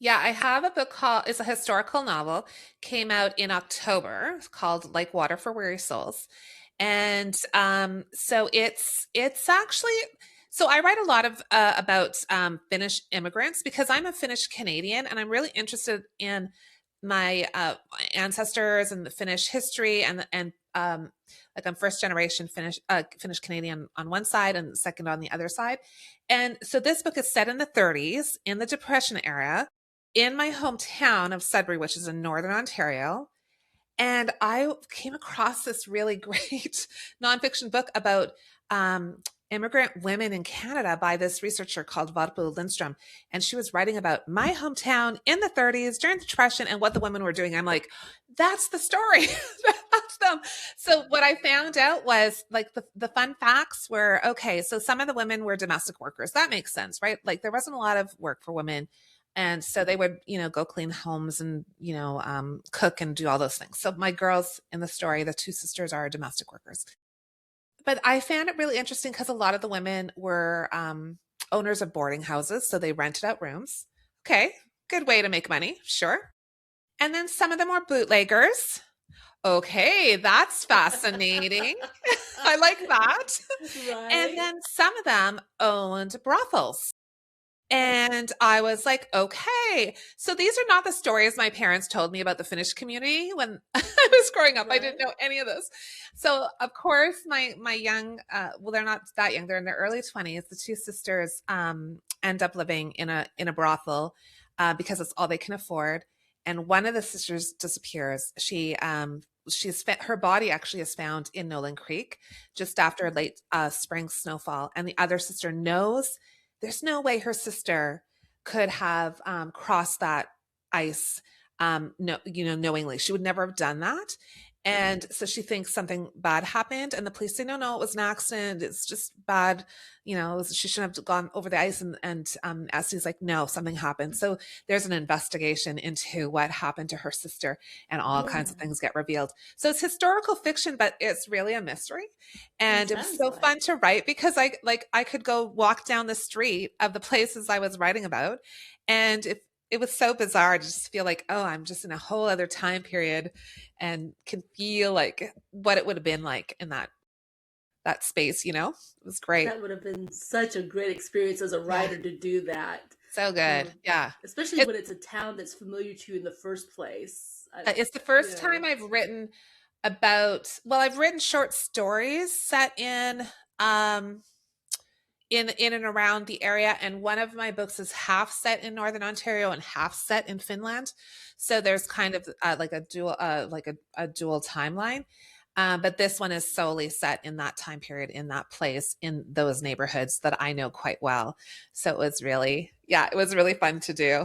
Yeah, I have a book called, it's a historical novel, came out in October. It's called Like Water for Weary Souls. And so it's actually, so I write a lot of about Finnish immigrants because I'm a Finnish Canadian and I'm really interested in my ancestors and the Finnish history and like I'm first generation Finnish Canadian on one side and second on the other side. And so this book is set in the 30s in the Depression era in my hometown of Sudbury, which is in Northern Ontario. And I came across this really great nonfiction book about immigrant women in Canada by this researcher called Varpu Lindstrom. And she was writing about my hometown in the 30s during the Depression and what the women were doing. I'm like, that's the story. That's them. So what I found out was like the fun facts were okay. So some of the women were domestic workers. That makes sense, right? Like there wasn't a lot of work for women and so they would, go clean homes and, cook and do all those things. So my girls in the story, the two sisters are domestic workers. But I found it really interesting because a lot of the women were owners of boarding houses. So they rented out rooms. Okay, good way to make money, sure. And then some of them were bootleggers. Okay, that's fascinating. I like that. And Right? then some of them owned brothels. And I was like, okay. So these are not the stories my parents told me about the Finnish community when I was growing up. I didn't Right? know any of this. So of course, my young, well, they're not that young. They're in their early 20s. The two sisters end up living in a brothel because it's all they can afford. And one of the sisters disappears. Her body actually is found in Nolan Creek just after a late spring snowfall. And the other sister knows there's no way her sister could have crossed that ice no knowingly. She would never have done that. And so she thinks something bad happened and the police say no, it was an accident, it's just bad, she shouldn't have gone over the ice. And Essie's like no, something happened. So there's an investigation into what happened to her sister and all kinds of Oh, things get revealed. So it's historical fiction but it's really a mystery. it And it was sounds so like. fun to write because I could go walk down the street of the places I was writing about. And if it was so bizarre to just feel like, oh, I'm just in a whole other time period and can feel like what it would have been like in that space, It was great. That would have been such a great experience as a Yeah. writer to do that. So good. Um, Yeah. Especially It's when it's a town that's familiar to you in the first place. it's the You first time know, I've written about, well, I've written short stories set um in and around the area, and one of my books is half set in Northern Ontario and half set in Finland. So there's kind of like a dual timeline. But this one is solely set in that time period, in that place, in those neighborhoods that I know quite well. So it was really, yeah, it was really fun to do.